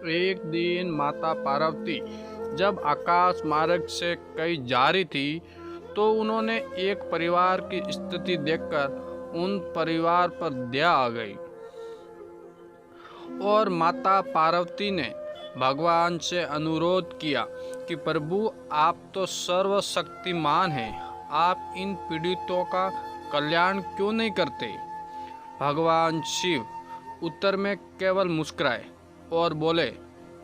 एक दिन माता पार्वती जब आकाश मार्ग से कहीं जा रही थी तो उन्होंने एक परिवार की स्थिति देखकर उन परिवार पर दया आ गई और माता पार्वती ने भगवान से अनुरोध किया कि प्रभु आप तो सर्वशक्तिमान हैं, आप इन पीड़ितों का कल्याण क्यों नहीं करते। भगवान शिव उत्तर में केवल मुस्कुराए और बोले,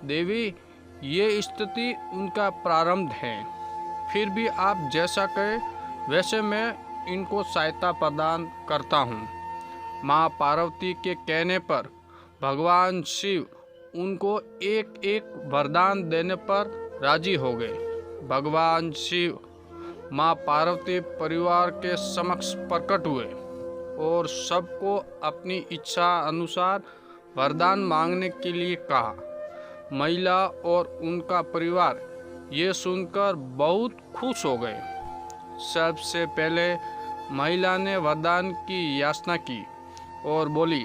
देवी ये स्थिति उनका प्रारंभ है, फिर भी आप जैसा कहें वैसे मैं इनको सहायता प्रदान करता हूँ। माँ पार्वती के कहने पर भगवान शिव उनको एक एक वरदान देने पर राजी हो गए। भगवान शिव माँ पार्वती परिवार के समक्ष प्रकट हुए और सबको अपनी इच्छा अनुसार वरदान मांगने के लिए कहा। महिला और उनका परिवार ये सुनकर बहुत खुश हो गए। सबसे पहले महिला ने वरदान की याचना की और बोली,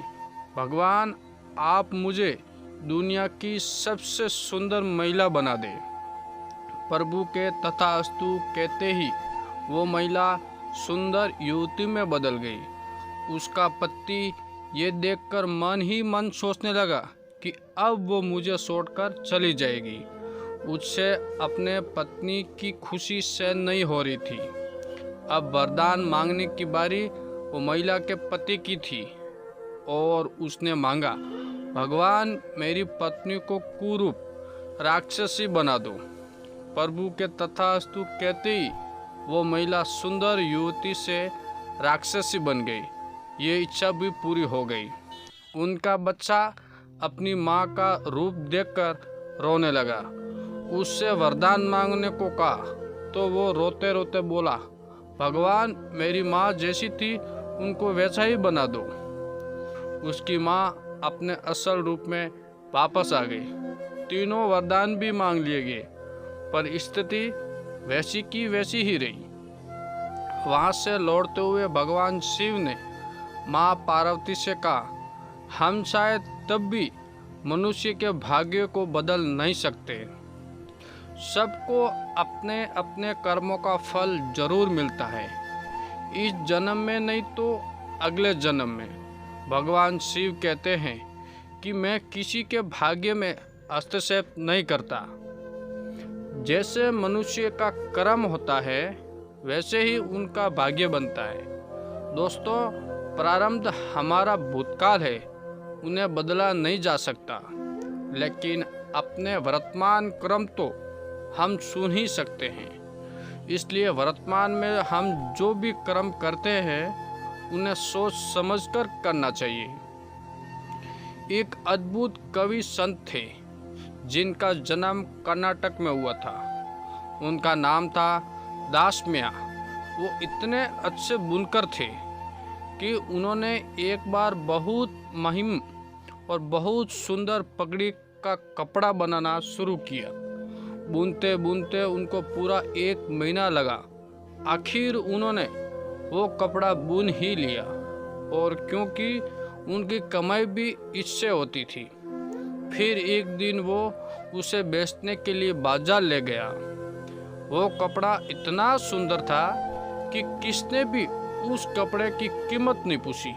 भगवान आप मुझे दुनिया की सबसे सुंदर महिला बना दे। प्रभु के तथास्तु कहते ही वो महिला सुंदर युवती में बदल गई। उसका पति ये देखकर मन ही मन सोचने लगा कि अब वो मुझे छोड़कर चली जाएगी। उससे अपने पत्नी की खुशी सहन नहीं हो रही थी। अब वरदान मांगने की बारी वो महिला के पति की थी और उसने मांगा, भगवान मेरी पत्नी को कुरूप राक्षसी बना दो। प्रभु के तथास्तु कहते ही वो महिला सुंदर युवती से राक्षसी बन गई। ये इच्छा भी पूरी हो गई। उनका बच्चा अपनी माँ का रूप देखकर रोने लगा। उससे वरदान मांगने को कहा तो वो रोते रोते बोला, भगवान मेरी माँ जैसी थी उनको वैसा ही बना दो। उसकी माँ अपने असल रूप में वापस आ गई। तीनों वरदान भी मांग लिए गए पर स्थिति वैसी की वैसी ही रही। वहाँ से लौटते हुए भगवान शिव ने माँ पार्वती से कहा, हम शायद तब भी मनुष्य के भाग्य को बदल नहीं सकते। सबको अपने अपने कर्मों का फल जरूर मिलता है, इस जन्म में नहीं तो अगले जन्म में। भगवान शिव कहते हैं कि मैं किसी के भाग्य में हस्तक्षेप नहीं करता। जैसे मनुष्य का कर्म होता है वैसे ही उनका भाग्य बनता है। दोस्तों, प्रारब्ध हमारा भूतकाल है, उन्हें बदला नहीं जा सकता, लेकिन अपने वर्तमान कर्म तो हम सुन ही सकते हैं। इसलिए वर्तमान में हम जो भी कर्म करते हैं उन्हें सोच समझकर करना चाहिए। एक अद्भुत कवि संत थे जिनका जन्म कर्नाटक में हुआ था। उनका नाम था दासमिया। वो इतने अच्छे बुनकर थे कि उन्होंने एक बार बहुत मुहिम और बहुत सुंदर पगड़ी का कपड़ा बनाना शुरू किया। बुनते बुनते उनको पूरा 1 महीना लगा। आखिर उन्होंने वो कपड़ा बुन ही लिया, और क्योंकि उनकी कमाई भी इससे होती थी। फिर एक दिन वो उसे बेचने के लिए बाजार ले गया। वो कपड़ा इतना सुंदर था कि किसने भी उस कपड़े की कीमत नहीं पूछी।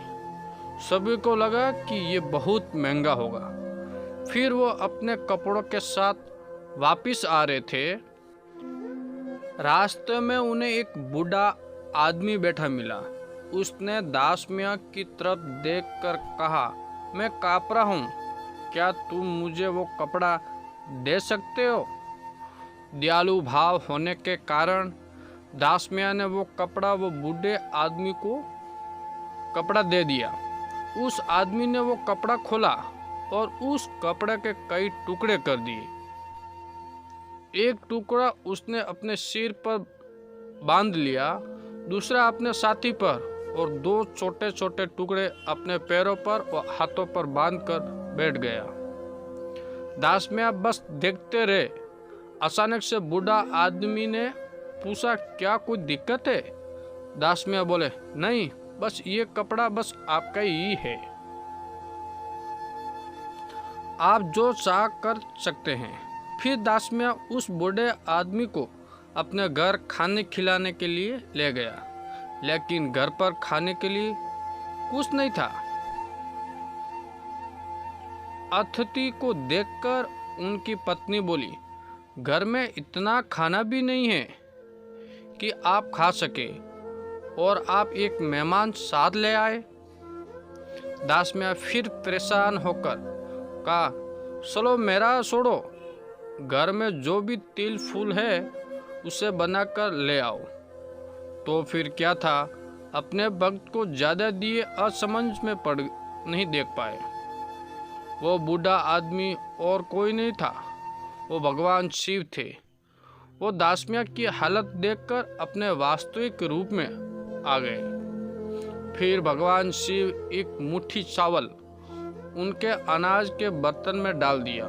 सभी को लगा कि ये बहुत महंगा होगा। फिर वो अपने कपड़ों के साथ वापस आ रहे थे। रास्ते में उन्हें एक बूढ़ा आदमी बैठा मिला। उसने दासमिया की तरफ देखकर कहा, मैं कापरा हूँ, क्या तुम मुझे वो कपड़ा दे सकते हो। दयालु भाव होने के कारण दासमिया ने वो कपड़ा वो बूढ़े आदमी को कपड़ा दे दिया। उस आदमी ने वो कपड़ा खोला और उस कपड़े के कई टुकड़े कर दिए। एक टुकड़ा उसने अपने सिर पर बांध लिया, दूसरा अपने साथी पर, और 2 छोटे छोटे टुकड़े अपने पैरों पर और हाथों पर बांधकर बैठ गया। दासमिया बस देखते रहे। अचानक से बूढ़ा आदमी ने पूछा, क्या कोई दिक्कत है। दासमिया बोले, नहीं, बस ये कपड़ा बस आपका ही है। आप जो चाह कर सकते हैं। फिर दास मियाँ उस बूढ़े आदमी को अपने घर खाने खिलाने के लिए ले गया, लेकिन घर पर खाने के लिए कुछ नहीं था। अतिथि को देखकर उनकी पत्नी बोली, घर में इतना खाना भी नहीं है कि आप खा सके, और आप एक मेहमान साथ ले आए। दास मियाँ फिर परेशान होकर कहा, चलो मेरा छोड़ो, घर में जो भी तिल फूल है उसे बनाकर ले आओ। तो फिर क्या था, अपने भक्त को ज़्यादा दिए असमझ में पड़ नहीं देख पाए। वो बूढ़ा आदमी और कोई नहीं था, वो भगवान शिव थे। वो दास मियाँ की हालत देखकर अपने वास्तविक रूप में आ गए। फिर भगवान शिव एक मुट्ठी चावल उनके अनाज के बर्तन में डाल दिया।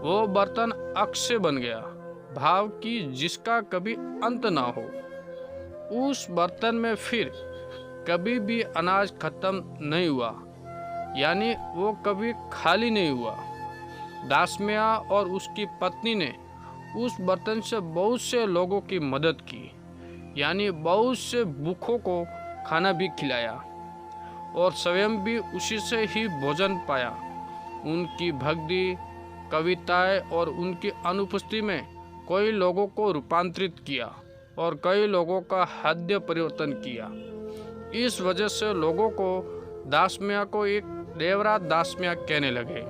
वो बर्तन अक्षय बन गया, भाव कि जिसका कभी अंत ना हो। उस बर्तन में फिर कभी भी अनाज खत्म नहीं हुआ, यानी वो कभी खाली नहीं हुआ। दास मियाँ और उसकी पत्नी ने उस बर्तन से बहुत से लोगों की मदद की, यानी बहुत से भूखों को खाना भी खिलाया, और स्वयं भी उसी से ही भोजन पाया। उनकी भक्ति, कविताएं और उनकी अनुपस्थिति में कई लोगों को रूपांतरित किया और कई लोगों का हृदय परिवर्तन किया। इस वजह से लोगों को दास मियाँ को एक देवरा दास मियाँ कहने लगे।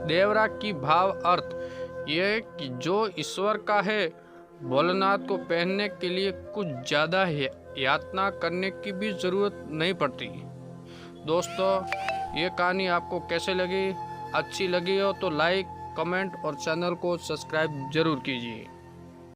देवरा की भाव अर्थ यह कि जो ईश्वर का है। भोलेनाथ को पहनने के लिए कुछ ज़्यादा यातना करने की भी ज़रूरत नहीं पड़ती। दोस्तों, ये कहानी आपको कैसे लगी? अच्छी लगी हो तो लाइक, कमेंट और चैनल को सब्सक्राइब ज़रूर कीजिए।